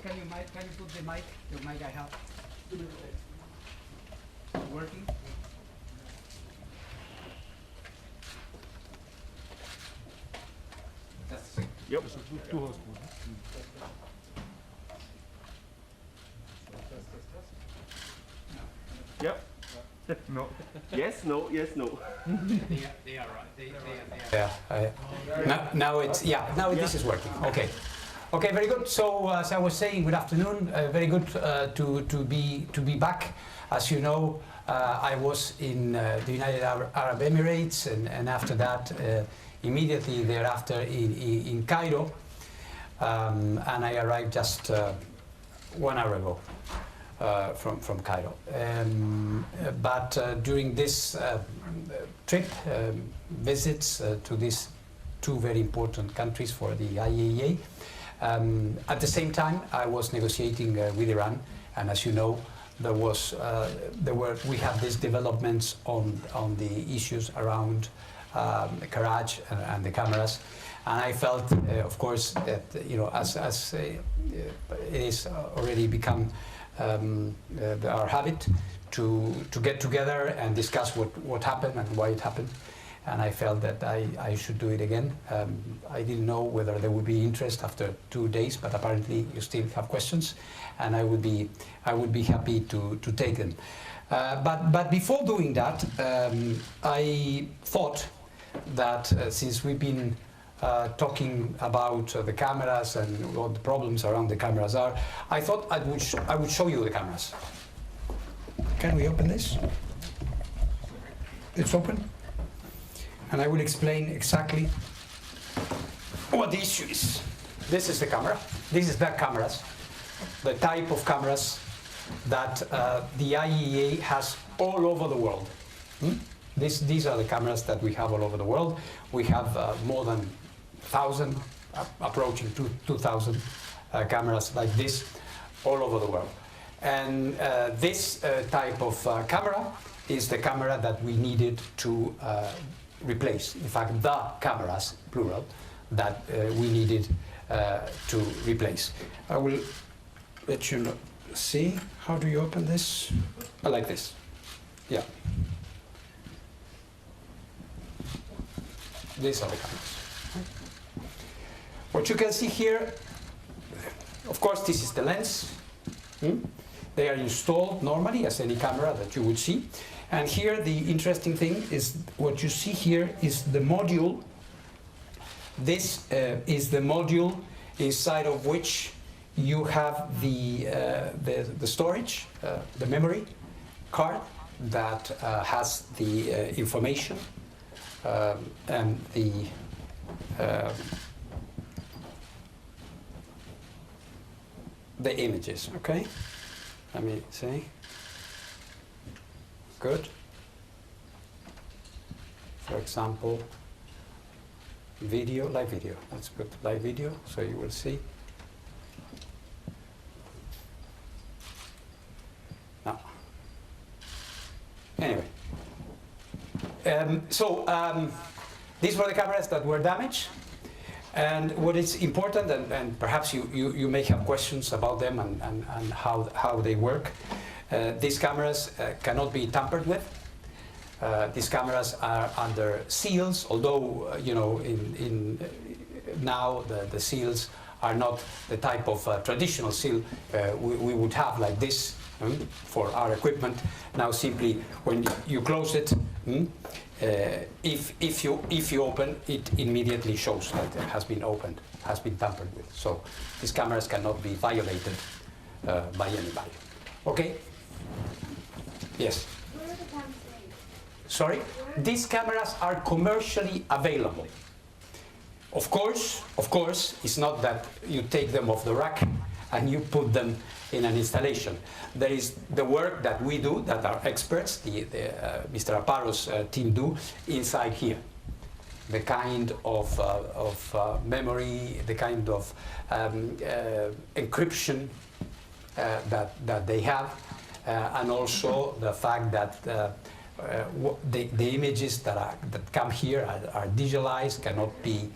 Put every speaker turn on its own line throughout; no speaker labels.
can you put the mic I have? Working?
Yep. Yep. No. Yes, no, yes, no.
They are right. Now it's this is working. Okay. Okay, very good. So as I was saying, good afternoon. Very good to be back. As you know, I was in the United Arab Emirates, and after that, immediately thereafter in Cairo, and I arrived just 1 hour ago from Cairo. But during this trip, visits to these two very important countries for the IAEA. At the same time, I was negotiating with Iran, and as you know, we have these developments on the issues around Karaj and the cameras, and I felt, of course, that as it is already become our habit to get together and discuss what happened and why it happened. And I felt that I should do it again. I didn't know whether there would be interest after 2 days, but apparently you still have questions, and I would be happy to take them. But before doing that, I thought that since we've been talking about the cameras and what the problems around the cameras are, I thought I would show you the cameras. Can we open this? It's open. And I will explain exactly what the issue is. This is the camera. This is the cameras, the type of cameras that the IAEA has all over the world. These are the cameras that we have all over the world. We have more than 1,000, approaching 2,000 cameras like this all over the world. And this type of camera is the camera that we needed to replace. In fact, the cameras, plural, that we needed to replace. I will let you see. How do you open this? Like this. Yeah. These are the cameras. What you can see here, of course, this is the lens. They are installed normally as any camera that you would see. And here the interesting thing is what you see here is the module. This is the module inside of which you have the storage, the memory card that has the information and the images. Okay, let me see. Good. For example, live video. Let's put live video so you will see. No. Anyway. These were the cameras that were damaged. And what is important, and perhaps you may have questions about them and how they work. These cameras cannot be tampered with. These cameras are under seals, although now the seals are not the type of traditional seal we would have like this for our equipment. Now simply when you close it, if you open it, immediately shows that it has been opened, has been tampered with. So these cameras cannot be violated by anybody. Okay. Yes?
Where are the cameras made?
Sorry? These cameras are commercially available. Of course, it's not that you take them off the rack and you put them in an installation. There is the work that we do, that our experts, Mr. Aparo's team do, inside here. The kind of memory, the kind of encryption that they have. And also the fact that the images that come here are digitalized, cannot be.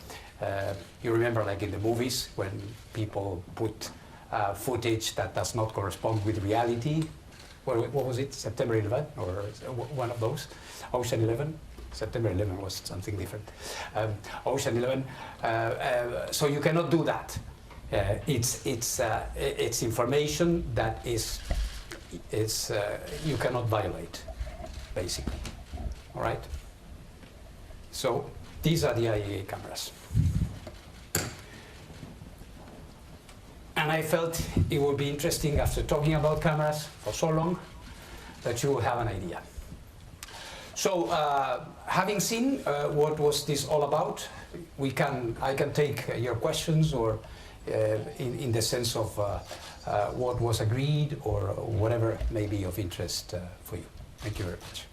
You remember, like in the movies, when people put footage that does not correspond with reality. What was it, September 11, or one of those? Ocean 11? September 11 was something different. Ocean 11, so you cannot do that. It's information that is you cannot violate, basically. All right. So these are the IAEA cameras, and I felt it would be interesting, after talking about cameras for so long, that you will have an idea. So, having seen what was this all about, I can take your questions, or in the sense of what was agreed, or whatever may be of interest for you. Thank you very much.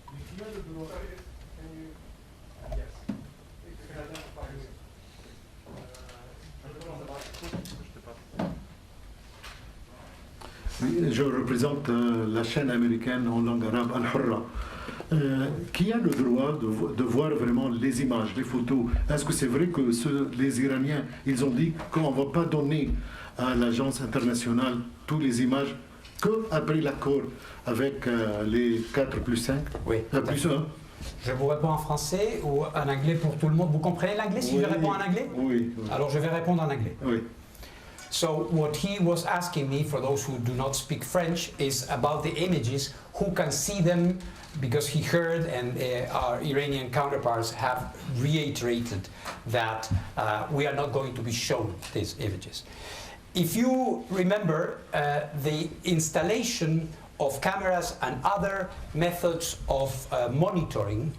Oui, je représente la chaîne américaine en langue arabe Al-Hurra, qui a le droit de voir vraiment les images, les photos. Est-ce que c'est vrai que les Iraniens, ils ont dit qu'on ne va pas donner à l'agence internationale toutes les images qu'après l'accord avec les 4+5,
oui,
plus 1?
Je vous réponds en français ou en anglais pour tout le monde. Vous comprenez l'anglais si je réponds en anglais?
Oui, oui.
Alors je vais répondre en anglais.
Oui.
So what he was asking me, for those who do not speak French, is about the images, who can see them, because he heard, and our Iranian counterparts have reiterated that we are not going to be shown these images. If you remember, the installation of cameras and other methods of monitoring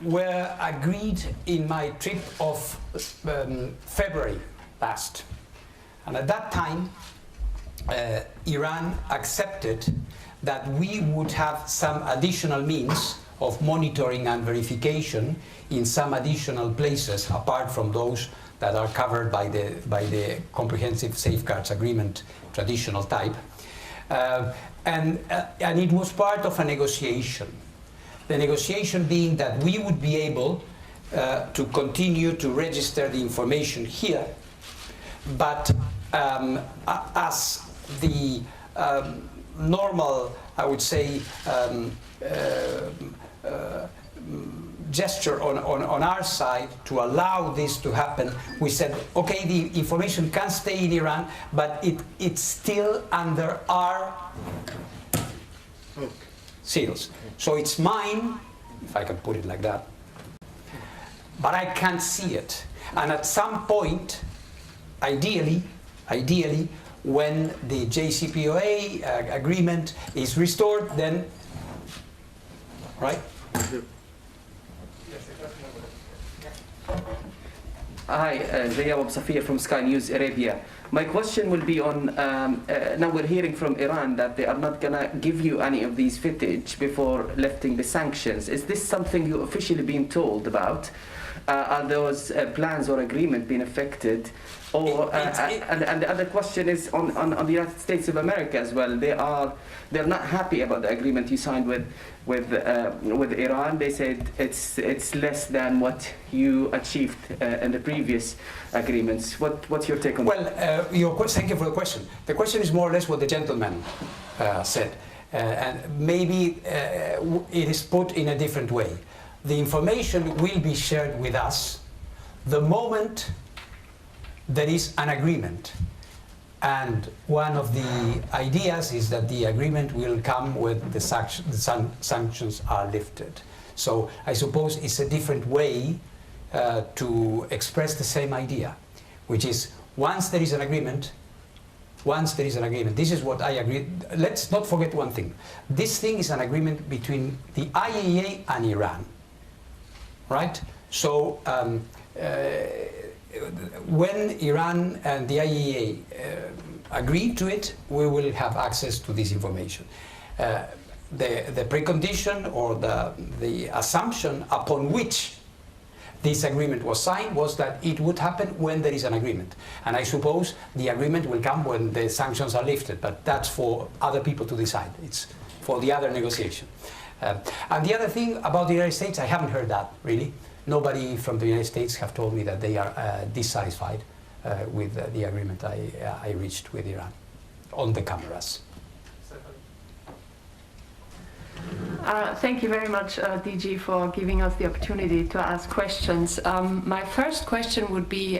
were agreed in my trip of February last. And at that time, Iran accepted that we would have some additional means of monitoring and verification in some additional places apart from those that are covered by the Comprehensive Safeguards Agreement traditional type. And it was part of a negotiation. The negotiation being that we would be able to continue to register the information here, but as the normal, I would say, gesture on our side to allow this to happen, we said, okay, the information can stay in Iran, but it's still under our seals. So it's mine, if I can put it like that, but I can't see it. And at some point, ideally, when the JCPOA agreement is restored, then, right?
Hi, Zayab Safia from Sky News Arabia. My question will be on, now we're hearing from Iran that they are not going to give you any of these footage before lifting the sanctions. Is this something you've officially been told about? Are those plans or agreement being affected? Or and the other question is on the United States of America as well. They're not happy about the agreement you signed with Iran. They said it's less than what you achieved in the previous agreements. What's your take on that?
Well, thank you for the question. The question is more or less what the gentleman said, and maybe it is put in a different way. The information will be shared with us the moment there is an agreement. And one of the ideas is that the agreement will come when the sanctions are lifted. So I suppose it's a different way to express the same idea, which is once there is an agreement, this is what I agree. Let's not forget one thing. This thing is an agreement between the IAEA and Iran, right? So when Iran and the IAEA agree to it, we will have access to this information. The precondition or the assumption upon which this agreement was signed was that it would happen when there is an agreement. And I suppose the agreement will come when the sanctions are lifted, but that's for other people to decide. It's for the other negotiation. And the other thing about the United States, I haven't heard that really. Nobody from the United States have told me that they are dissatisfied. with the agreement I reached with Iran on the cameras.
Thank you very much, DG, for giving us the opportunity to ask questions. My first question would be,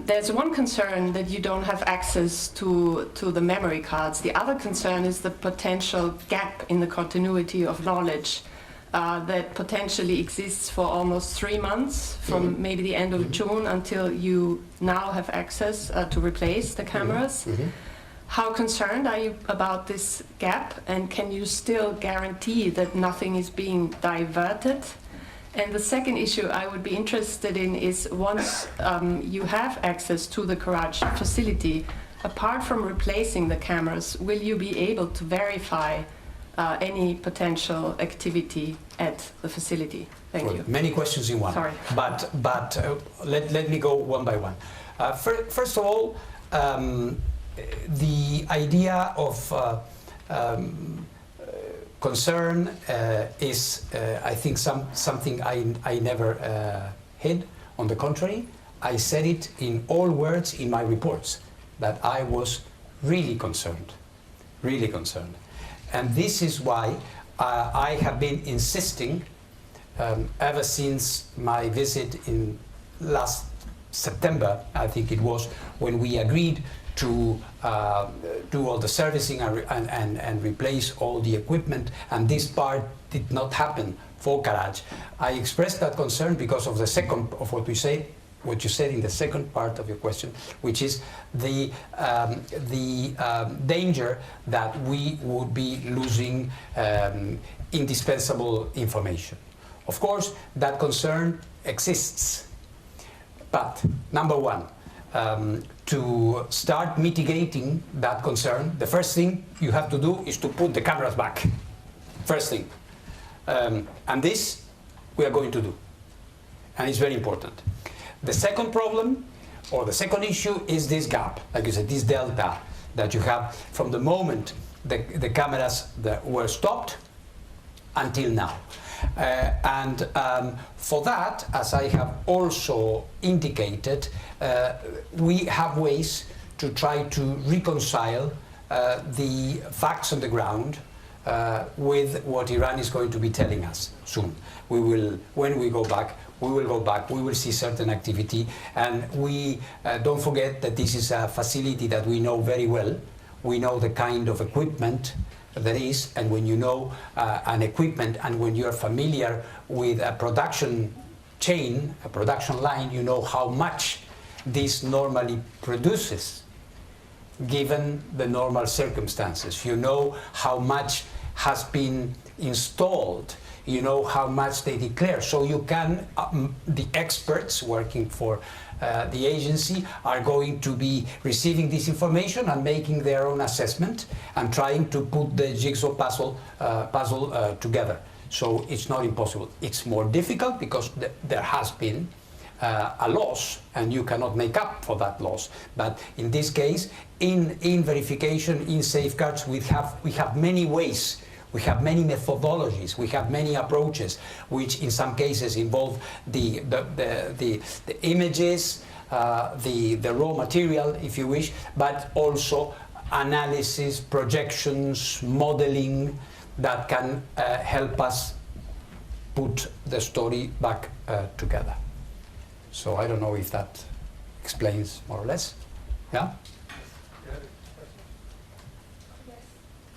there's one concern that you don't have access to the memory cards. The other concern is the potential gap in the continuity of knowledge that potentially exists for almost 3 months, from maybe the end of June until you now have access to replace the cameras. How concerned are you about this gap, and can you still guarantee that nothing is being diverted? And the second issue I would be interested in is, once you have access to the Karaj facility, apart from replacing the cameras, will you be able to verify any potential activity at the facility? Thank you.
Many questions in one.
Sorry.
But let me go one by one. First of all, the idea of concern is, I think, something I never hid. On the contrary, I said it in all words in my reports, that I was really concerned. And this is why I have been insisting ever since my visit in last September, I think it was, when we agreed to do all the servicing and replace all the equipment, and this part did not happen for Karaj. I expressed that concern because of the second of what you said in the second part of your question, which is the danger that we would be losing indispensable information. Of course, that concern exists, but number one, to start mitigating that concern, the first thing you have to do is to put the cameras back. First thing. And this we are going to do. And it's very important. The second problem, or the second issue, is this gap, like you said, this delta that you have from the moment the cameras that were stopped until now. For that, as I have also indicated, we have ways to try to reconcile the facts on the ground with what Iran is going to be telling us soon. We will, when we go back, we will see certain activity, and we don't forget that this is a facility that we know very well. We know the kind of equipment there is, and when you know an equipment, and when you are familiar with a production chain, a production line, you know how much this normally produces given the normal circumstances. You know how much has been installed, you know how much they declare. So you can, the experts working for the agency are going to be receiving this information and making their own assessment and trying to put the jigsaw puzzle together. So it's not impossible. It's more difficult because there has been a loss, and you cannot make up for that loss. But in this case, in verification, in safeguards, we have many ways. We have many methodologies, we have many approaches, which in some cases involve the images, the raw material, if you wish, but also analysis, projections, modeling that can help us put the story back together. So I don't know if that explains more or less. Yeah?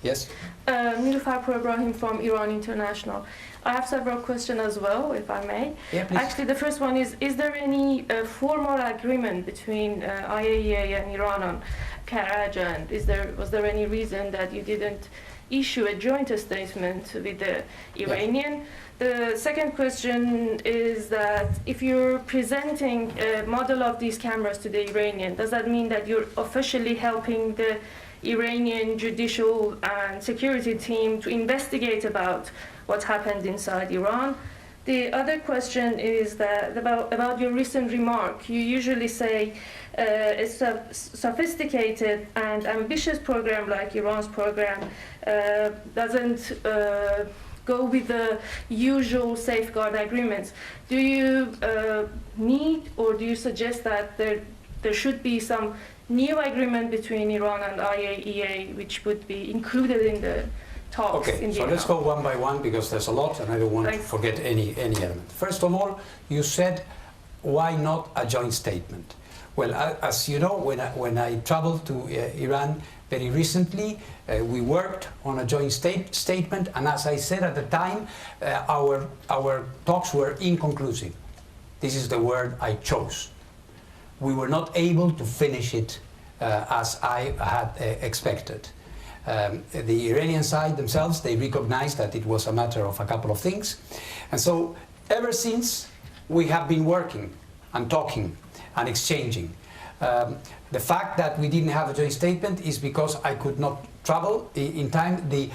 Yes?
Nilufar Ibrahim from Iran International. I have several questions as well, if I may.
Yeah, please.
Actually, the first one is there any formal agreement between IAEA and Iran on Karaj, and was there any reason that you didn't issue a joint statement with the Iranian? Yeah. The second question is that if you're presenting a model of these cameras to the Iranian, does that mean that you're officially helping the Iranian judicial and security team to investigate about what happened inside Iran? The other question is that about your recent remark. You usually say a sophisticated and ambitious program like Iran's program doesn't go with the usual safeguard agreements. Do you need, or do you suggest that there should be some new agreement between Iran and IAEA, which would be included in the talks?
Okay, so let's go one by one because there's a lot and I don't want to forget any element. First of all, you said, why not a joint statement? Well, as you know, when I traveled to Iran very recently, we worked on a joint statement, and as I said at the time, our talks were inconclusive. This is the word I chose. We were not able to finish it as I had expected. The Iranian side themselves, they recognized that it was a matter of a couple of things. And so ever since, we have been working and talking and exchanging. The fact that we didn't have a joint statement is because I could not travel in time. The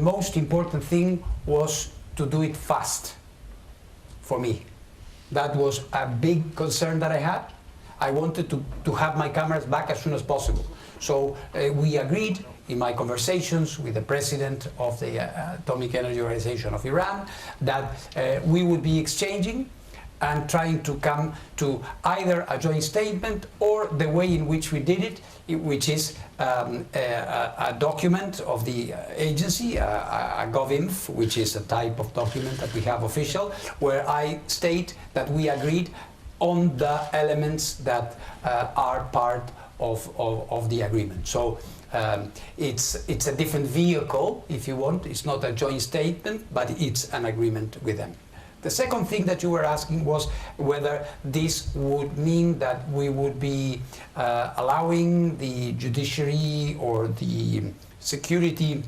most important thing was to do it fast for me. That was a big concern that I had. I wanted to have my cameras back as soon as possible. So we agreed in my conversations with the president of the Atomic Energy Organization of Iran that we would be exchanging and trying to come to either a joint statement or the way in which we did it, which is a document of the agency, a GovInf, which is a type of document that we have official, where I state that we agreed on the elements that are part of the agreement. So it's a different vehicle, if you want. It's not a joint statement, but it's an agreement with them. The second thing that you were asking was whether this would mean that we would be allowing the judiciary or the security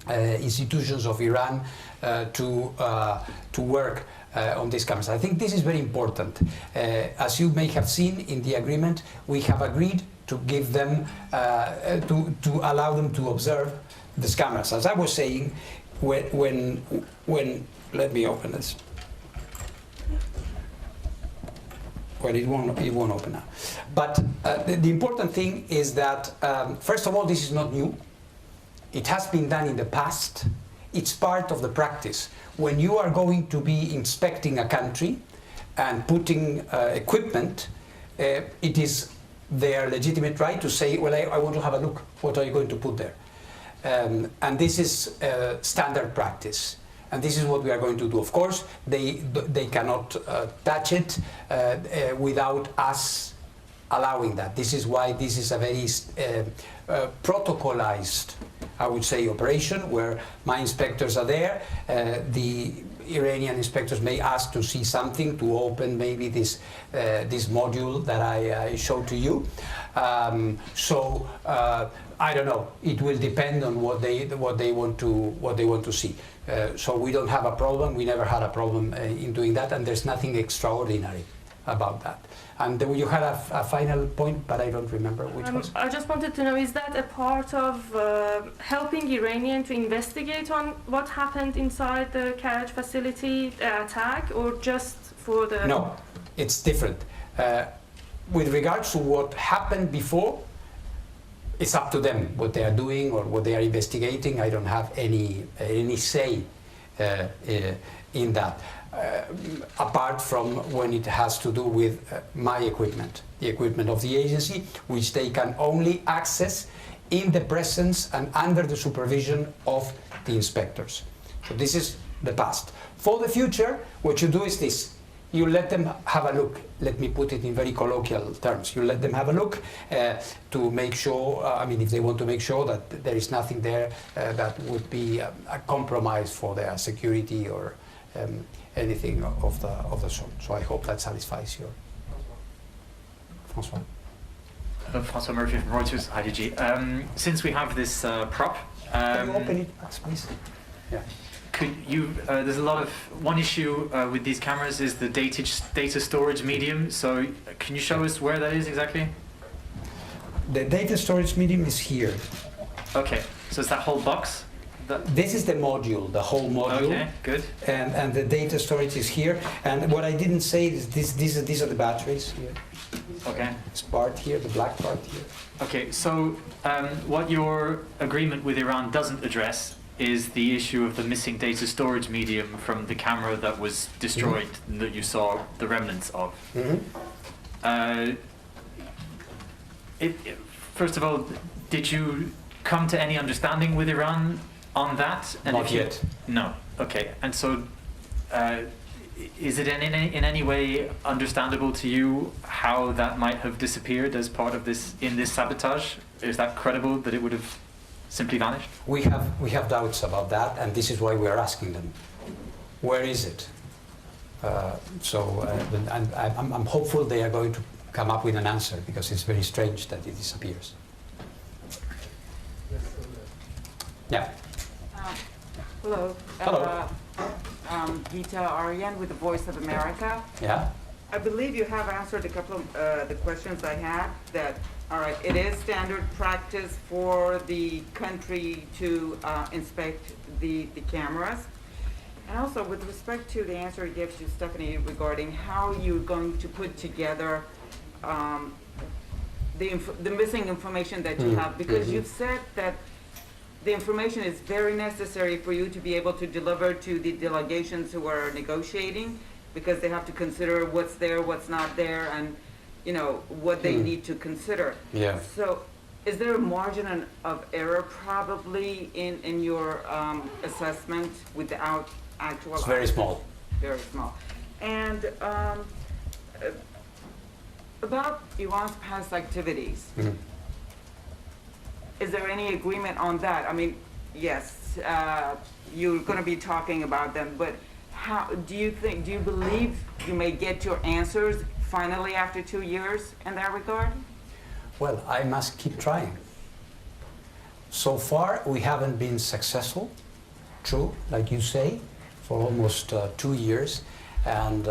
institutions of Iran to work on these cameras. I think this is very important. As you may have seen in the agreement, we have agreed to give them, to allow them to observe these cameras. As I was saying, when let me open this. Well, it won't open now. But the important thing is that, first of all, this is not new. It has been done in the past. It's part of the practice. When you are going to be inspecting a country and putting equipment, it is their legitimate right to say, well, I want to have a look. What are you going to put there? And this is standard practice. And this is what we are going to do. Of course, they cannot touch it without us allowing that. This is why this is a very protocolized, I would say, operation where my inspectors are there. The Iranian inspectors may ask to see something, to open maybe this module that I showed to you. I don't know. It will depend on what they want to see. So we don't have a problem. We never had a problem in doing that, and there's nothing extraordinary about that. And you had a final point, but I don't remember which was.
I just wanted to know, is that a part of helping Iranian to investigate on what happened inside the Karaj facility attack, or just for the...
No, it's different. With regards to what happened before, it's up to them what they are doing or what they are investigating. I don't have any say in that. Apart from when it has to do with my equipment, the equipment of the agency, which they can only access in the presence and under the supervision of the inspectors. So this is the past. For the future, what you do is this. You let them have a look. Let me put it in very colloquial terms. You let them have a look to make sure, if they want to make sure that there is nothing there that would be a compromise for their security or anything of the sort. So I hope that satisfies you. François.
François Murphy from Reuters, IDG. Since we have this prop...
Can you open it, please? Yeah.
Could you, there's a lot of, one issue with these cameras is the data storage medium. So can you show us where that is exactly?
The data storage medium is here.
Okay, so it's that whole box?
This is the module, the whole module.
Okay, good.
And the data storage is here. And what I didn't say is these are the batteries here.
Okay.
This part here, the black part here.
Okay, so what your agreement with Iran doesn't address is the issue of the missing data storage medium from the camera that was destroyed, that you saw the remnants of. First of all, did you come to any understanding with Iran on that? And
Not yet.
No. Okay. And so, is it in any way understandable to you how that might have disappeared as part of this sabotage? Is that credible that it would have simply vanished?
We have doubts about that, and this is why we are asking them. Where is it? And I'm hopeful they are going to come up with an answer, because it's very strange that it disappears. Yeah.
Hello.
Hello.
Gita Aryan with the Voice of America.
Yeah.
I believe you have answered a couple of the questions I had. That, all right, it is standard practice for the country to inspect the cameras. And also, with respect to the answer you gave to Stephanie regarding how you're going to put together the missing information that you have, because you've said that the information is very necessary for you to be able to deliver to the delegations who are negotiating, because they have to consider what's there, what's not there, and what they need to consider.
Yeah.
So, is there a margin of error probably in your assessment without actual?
It's very small.
Very small. And about Iran's past activities. Is there any agreement on that? I mean, yes, you're going to be talking about them, but how do you believe you may get your answers finally after 2 years in that regard?
Well, I must keep trying. So far, we haven't been successful, true, like you say, for almost 2 years. And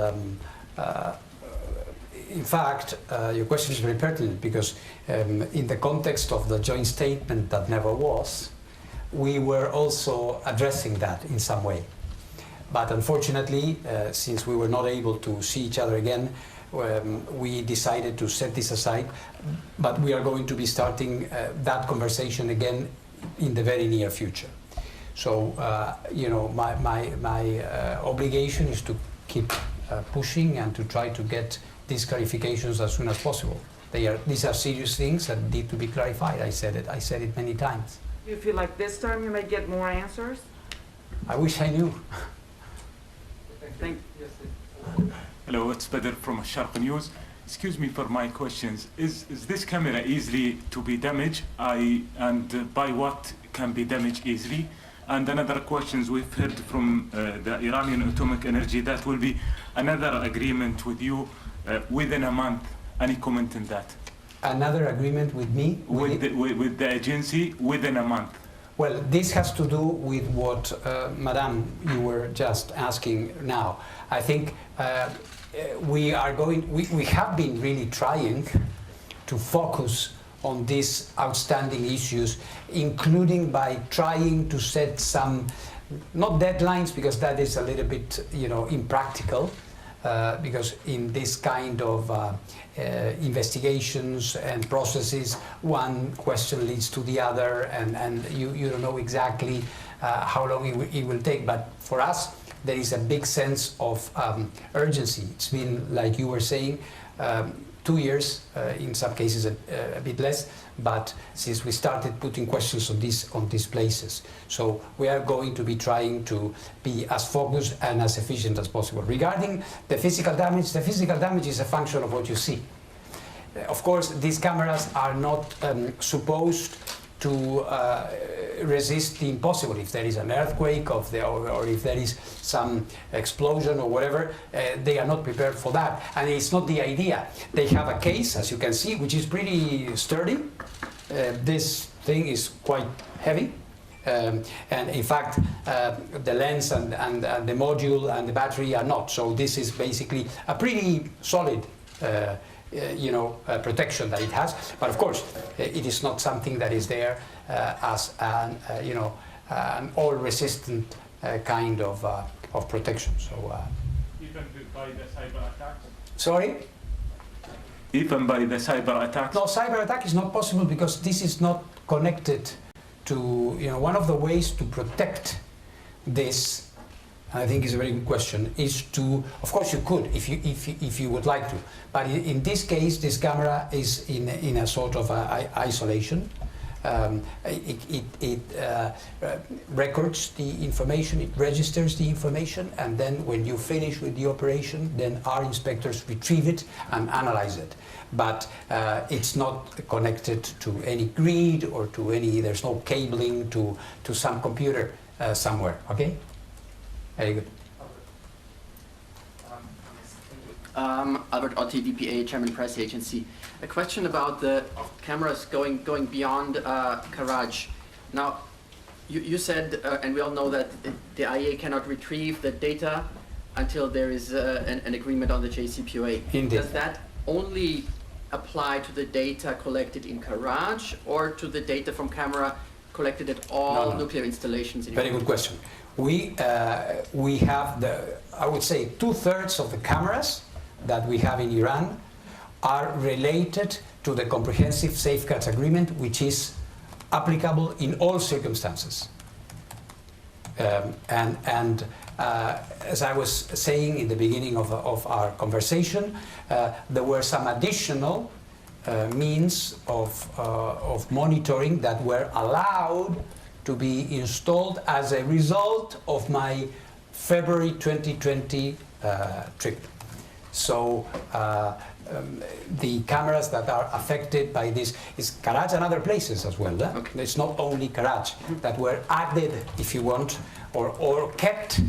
in fact, your question is very pertinent, because in the context of the joint statement that never was, we were also addressing that in some way. But unfortunately, since we were not able to see each other again, we decided to set this aside. But we are going to be starting that conversation again in the very near future. So, my obligation is to keep pushing and to try to get these clarifications as soon as possible. These are serious things that need to be clarified. I said it many times.
Do you feel like this time you may get more answers?
I wish I knew.
Thank
Hello, it's Badr from Sharq News. Excuse me for my questions. Is this camera easily to be damaged? And by what can be damaged easily? And another questions we've heard from the Iranian Atomic Energy, that will be another agreement with you within a month. Any comment on that?
Another agreement with me?
With the agency within a month.
Well, this has to do with what, Madame, you were just asking now. I think we have been really trying to focus on these outstanding issues, including by trying to set some, not deadlines, because that is a little bit, impractical, because in this kind of investigations and processes, one question leads to the other, and you don't know exactly how long it will take. But for us, there is a big sense of urgency. It's been, like you were saying, 2 years, in some cases a bit less, but since we started putting questions on these places. So we are going to be trying to be as focused and as efficient as possible. Regarding the physical damage is a function of what you see. Of course, these cameras are not supposed to resist the impossible. If there is an earthquake or if there is some explosion or whatever, they are not prepared for that. And it's not the idea. They have a case, as you can see, which is pretty sturdy. This thing is quite heavy. And in fact, the lens and the module and the battery are not. So this is basically a pretty solid protection that it has. But of course, it is not something that is there as an all-resistant kind of protection. So.
Even by the cyber attacks?
Sorry?
Even by the cyber attacks?
No, cyber attack is not possible because this is not connected one of the ways to protect this, I think is a very good question, is to, of course you could if you would like to, but in this case this camera is in a sort of isolation. It records the information, it registers the information, and then when you finish with the operation, then our inspectors retrieve it and analyze it. But it's not connected to any grid or to any, there's no cabling to some computer somewhere, okay? Very good.
Albert Otti, DPA, Chairman Press Agency. A question about the cameras going beyond Karaj. Now, you said, and we all know that the IAEA cannot retrieve the data until there is an agreement on the JCPOA.
Indeed.
Does that only apply to the data collected in Karaj or to the data from camera collected at all nuclear installations in
Very good question. We have I would say 2/3 of the cameras that we have in Iran are related to the Comprehensive Safeguards Agreement, which is applicable in all circumstances. As I was saying in the beginning of our conversation, there were some additional means of monitoring that were allowed to be installed as a result of my February 2020 trip. So the cameras that are affected by this is Karaj and other places as well. Okay. It's not only Karaj that were added, if you want, or kept,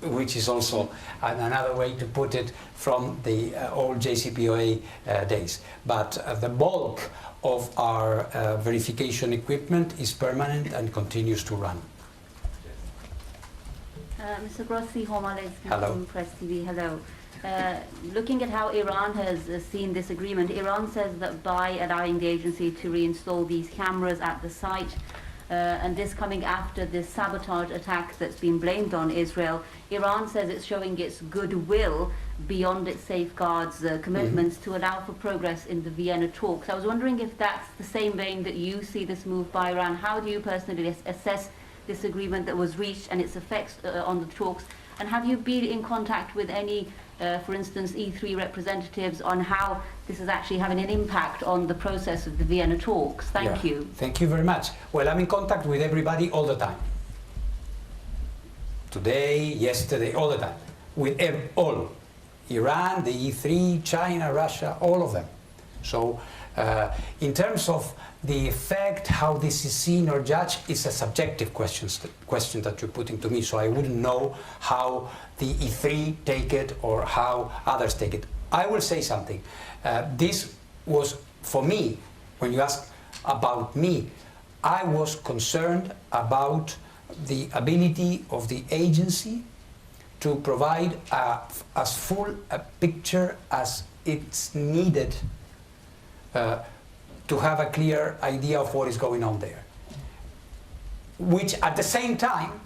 which is also another way to put it, from the old JCPOA days. But the bulk of our verification equipment is permanent and continues to run.
Mr. Grossi, Homales
Hello.
from Press TV. Hello. Looking at how Iran has seen this agreement, Iran says that by allowing the agency to reinstall these cameras at the site, and this coming after this sabotage attack that's been blamed on Israel, Iran says it's showing its goodwill beyond its safeguards commitments to allow for progress in the Vienna talks. I was wondering if that's the same vein that you see this move by Iran. How do you personally assess this agreement that was reached and its effects on the talks? And have you been in contact with any, for instance, E3 representatives on how this is actually having an impact on the process of the Vienna talks? Thank you.
Thank you very much. Well, I'm in contact with everybody all the time. Today, yesterday, all the time. With all. Iran, the E3, China, Russia, all of them. So in terms of the effect, how this is seen or judged, is a subjective question that you're putting to me, so I wouldn't know how the E3 take it or how others take it. I will say something. This was, for me, when you ask about me, I was concerned about the ability of the agency to provide as full a picture as it's needed to have a clear idea of what is going on there. Which at the same time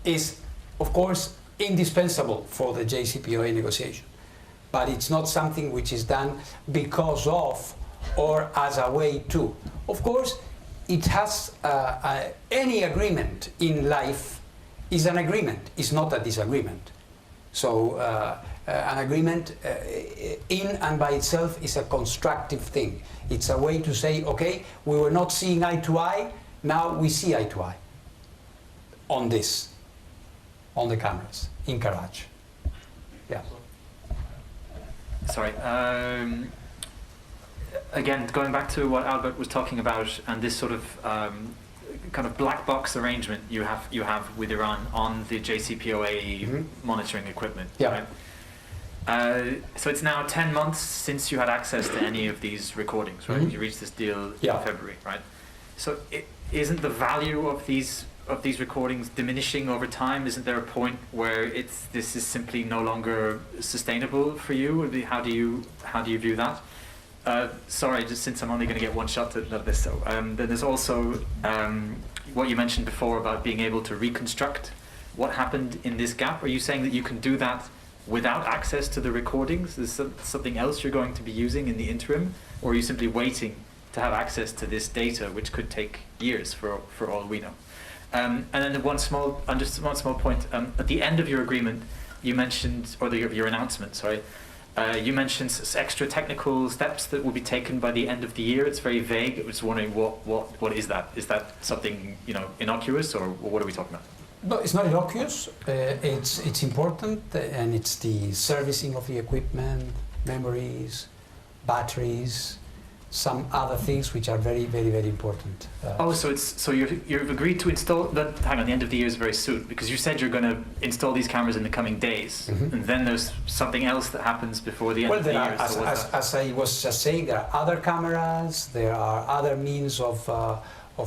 is, of course, indispensable for the JCPOA negotiation. But it's not something which is done because of or as a way to. Of course, it has any agreement in life is an agreement, it's not a disagreement. So an agreement in and by itself is a constructive thing. It's a way to say, okay, we were not seeing eye to eye, now we see eye to eye on this, on the cameras in Karaj. Yeah.
Sorry. Again, going back to what Albert was talking about, and this sort of kind of black box arrangement you have with Iran on the JCPOA monitoring equipment.
Yeah.
Right? So it's now 10 months since you had access to any of these recordings, right? You reached this deal in February, right? So isn't the value of these recordings diminishing over time? Isn't there a point where this is simply no longer sustainable for you? How do you view that? Sorry, just since I'm only going to get one shot at this. So then there's also what you mentioned before about being able to reconstruct what happened in this gap. Are you saying that you can do that without access to the recordings? Is something else you're going to be using in the interim, or are you simply waiting to have access to this data, which could take years for all we know. And then one small point. At the end of your agreement, you mentioned, or your announcement, sorry, you mentioned extra technical steps that will be taken by the end of the year. It's very vague. I was wondering what is that? Is that something innocuous, or what are we talking about?
No, it's not innocuous. It's important, and it's the servicing of the equipment, memories, batteries, some other things which are very, very, very important.
So you've agreed to install that. Hang on, the end of the year is very soon, because you said you're going to install these cameras in the coming days, and then there's something else that happens before the end of the year.
As I was just saying, there are other cameras, there are other means of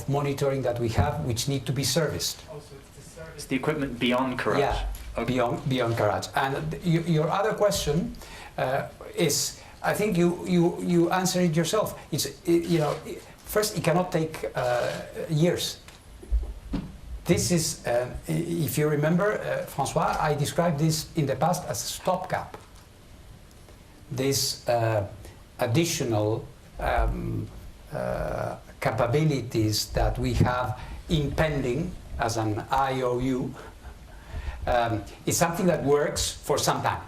monitoring that we have which need to be serviced.
Also, it's to service the equipment beyond Karaj.
Yeah, okay. beyond Karaj. And your other question is, I think you answered it yourself. First, it cannot take years. This is, if you remember, François, I described this in the past as a stopgap. This additional capabilities that we have impending as an IOU is something that works for some time.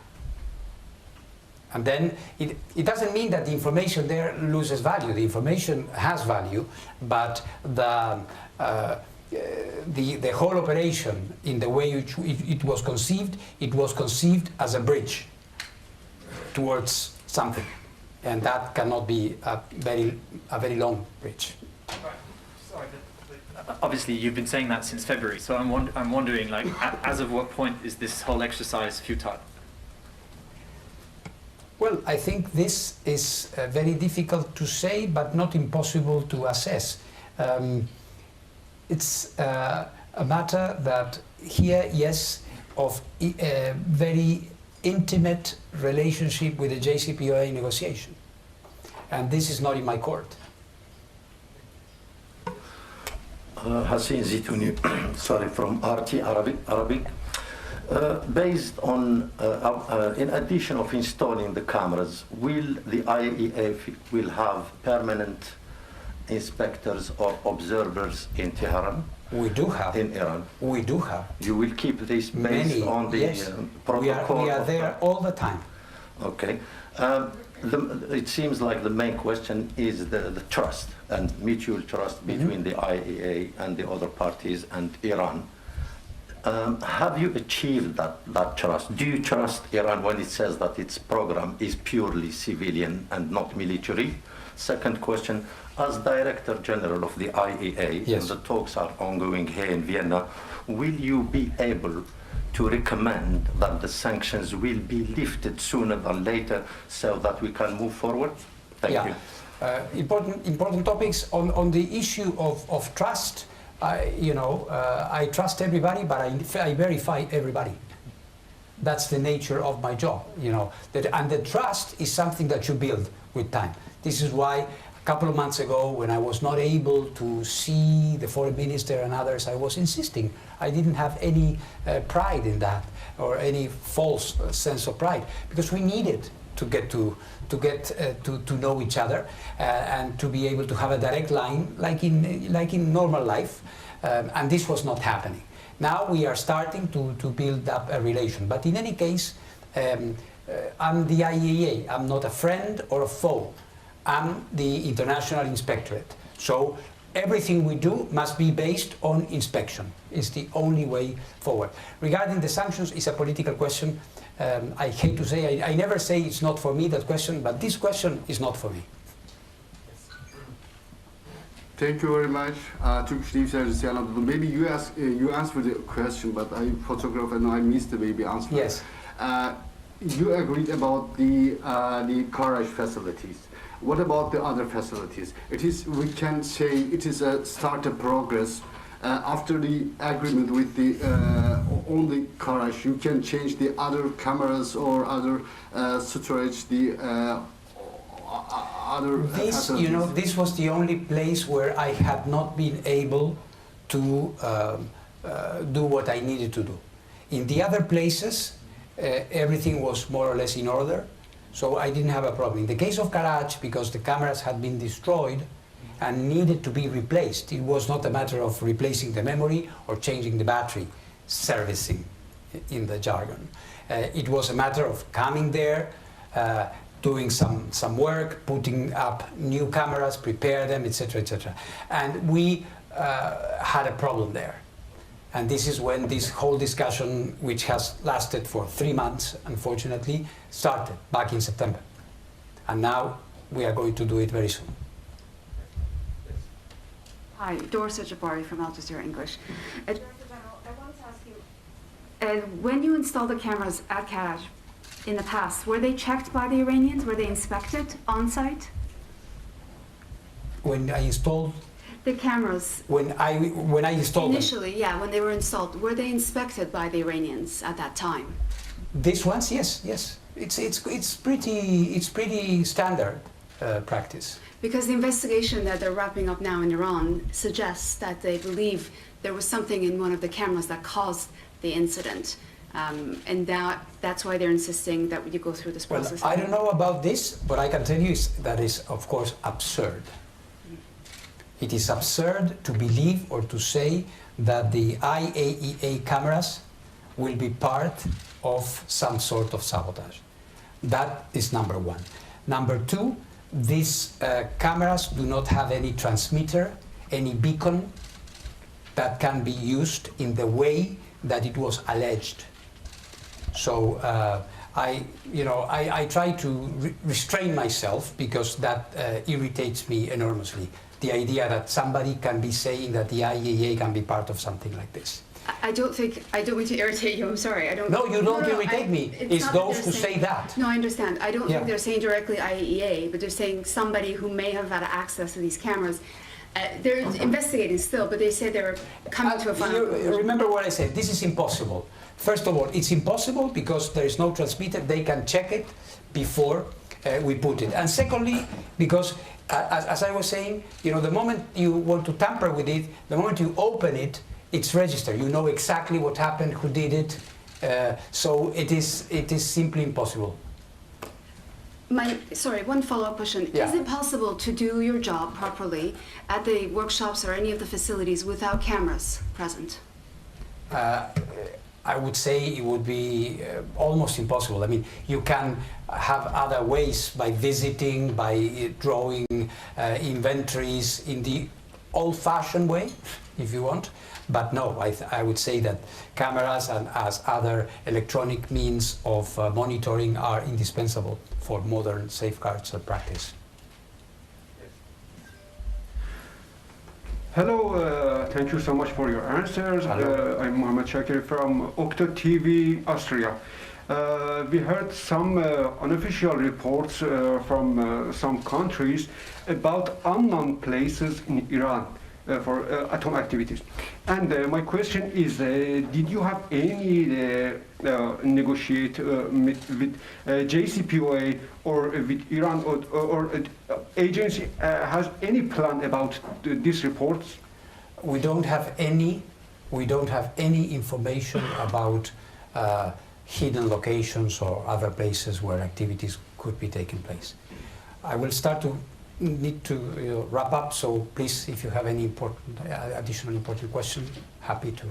And then it doesn't mean that the information there loses value. The information has value, but the whole operation, in the way it was conceived as a bridge towards something, and that cannot be a very long bridge.
Sorry, obviously you've been saying that since February, so I'm wondering, like, as of what point is this whole exercise futile?
Well, I think this is very difficult to say, but not impossible to assess. It's a matter that here, yes, of a very intimate relationship with the JCPOA negotiation. And this is not in my court.
Hassin Zitouni, sorry, from RT Arabic. Based on, in addition of installing the cameras, will the IAEA will have permanent inspectors or observers in Tehran?
We do have.
In Iran?
We do have.
You will keep this based on the
yes.
protocol?
We are there all the time.
Okay. It seems like the main question is the trust and mutual trust between the IAEA and the other parties and Iran. Have you achieved that trust? Do you trust Iran when it says that its program is purely civilian and not military? Second question, as Director General of the IAEA,
yes.
and the talks are ongoing here in Vienna, will you be able to recommend that the sanctions will be lifted sooner than later so that we can move forward? Thank you.
Important topics on the issue of trust. I trust everybody, but I verify everybody. That's the nature of my job, and the trust is something that you build with time. This is why a couple of months ago, when I was not able to see the foreign minister and others, I was insisting. I didn't have any pride in that, or any false sense of pride, because we needed to get to know each other and to be able to have a direct line, like in normal life, and this was not happening. Now we are starting to build up a relation, but in any case, I'm the IAEA. I'm not a friend or a foe. I'm the International Inspectorate. So everything we do must be based on inspection. It's the only way forward. Regarding the sanctions, it's a political question. I hate to say, I never say it's not for me, that question, but this question is not for me.
Thank you very much. Turkish TV Service Anadolu. Maybe you answered the question, but I photographed and I missed the maybe answer.
Yes.
You agreed about the Karaj facilities. What about the other facilities? We can say it is a start of progress. After the agreement with the only Karaj, you can change the other cameras or other storage, the other facilities.
This was the only place where I had not been able to do what I needed to do. In the other places, everything was more or less in order, so I didn't have a problem. In the case of Karaj, because the cameras had been destroyed, and needed to be replaced. It was not a matter of replacing the memory or changing the battery, servicing in the jargon. It was a matter of coming there, doing some work, putting up new cameras, prepare them, etc., etc. And we had a problem there. And this is when this whole discussion, which has lasted for 3 months, unfortunately, started back in September. And now we are going to do it very soon.
Hi, Dorsa Jabari from Al Jazeera English. Director General, I wanted to ask you, when you installed the cameras at Karaj in the past, were they checked by the Iranians? Were they inspected on site?
When I installed
the cameras.
When I installed
initially, them. Yeah, when they were installed, were they inspected by the Iranians at that time?
These ones, yes. It's pretty standard practice.
Because the investigation that they're wrapping up now in Iran suggests that they believe there was something in one of the cameras that caused the incident. And that's why they're insisting that you go through this process.
Well, I don't know about this, but I can tell you that is, of course, absurd. It is absurd to believe or to say that the IAEA cameras will be part of some sort of sabotage. That is number one. Number two, these cameras do not have any transmitter, any beacon that can be used in the way that it was alleged. So I try to restrain myself because that irritates me enormously. The idea that somebody can be saying that the IAEA can be part of something like this.
I don't mean to irritate you, I'm sorry.
No, you don't irritate me. It's those who say that.
No, I understand. I don't think they're saying directly IAEA, but they're saying somebody who may have had access to these cameras. They're investigating still, but they say they're coming to a final conclusion.
Remember what I said, this is impossible. First of all, it's impossible because there is no transmitter. They can check it before we put it. And secondly, because as I was saying, the moment you want to tamper with it, the moment you open it, it's registered. You know exactly what happened, who did it. So it is simply impossible.
One follow-up question.
Yeah.
Is it possible to do your job properly at the workshops or any of the facilities without cameras present?
I would say it would be almost impossible. I mean, you can have other ways by visiting, by drawing inventories in the old-fashioned way, if you want. But no, I would say that cameras and as other electronic means of monitoring are indispensable for modern safeguards and practice.
Hello, thank you so much for your answers. I'm Mohammed Shakir from Okta TV, Austria. We heard some unofficial reports from some countries about unknown places in Iran for atom activities. And my question is, did you have any negotiate with JCPOA or with Iran or agency has any plan about these reports?
We don't have any information about hidden locations or other places where activities could be taking place. I will need to wrap up, so please, if you have any additional important question, happy to.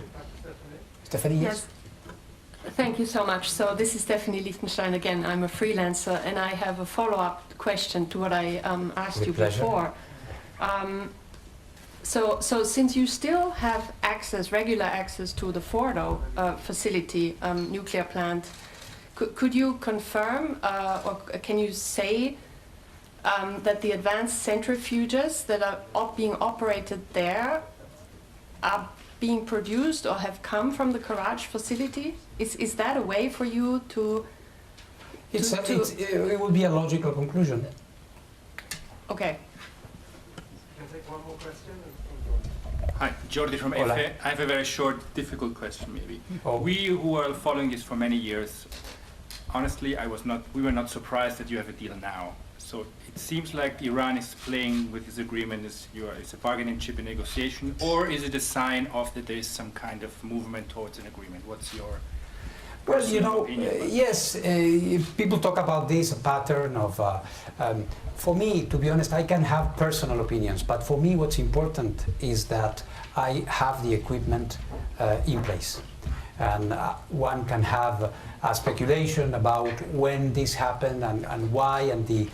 Stephanie, yes?
Thank you so much. So this is Stephanie Lichtenstein again. I'm a freelancer, and I have a follow-up question to what I asked you before. So since you still have regular access to the Fordo facility, nuclear plant, could you confirm or can you say that the advanced centrifuges that are being operated there are being produced or have come from the Karaj facility? Is that a way for you to...
It would be a logical conclusion.
Okay.
Can I take one more question?
Hi, Jordi from EFE. I have a very short, difficult question maybe. We who are following this for many years, honestly, we were not surprised that you have a deal now. So it seems like Iran is playing with this agreement as it's a bargaining chip in negotiation, or is it a sign of that there is some kind of movement towards an agreement? What's your...
Well, you
personal
know,
opinion.
yes, people talk about this pattern of. For me, to be honest, I can have personal opinions, but for me, what's important is that I have the equipment in place, and one can have a speculation about when this happened and why and the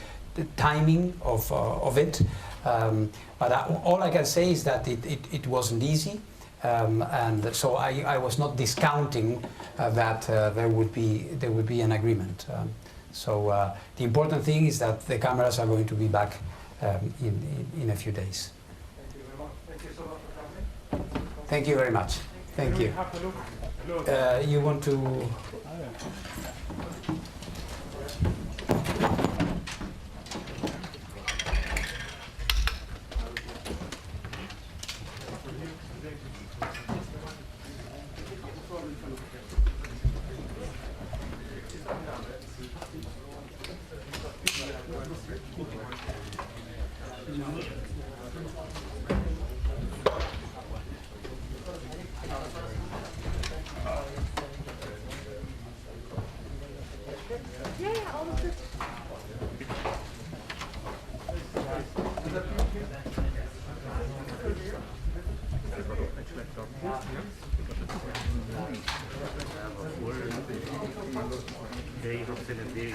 timing of it. But all I can say is that it wasn't easy. And so I was not discounting that there would be an agreement. So the important thing is that the cameras are going to be back in a few days. Thank you very much. Thank you. You want to?
They represent the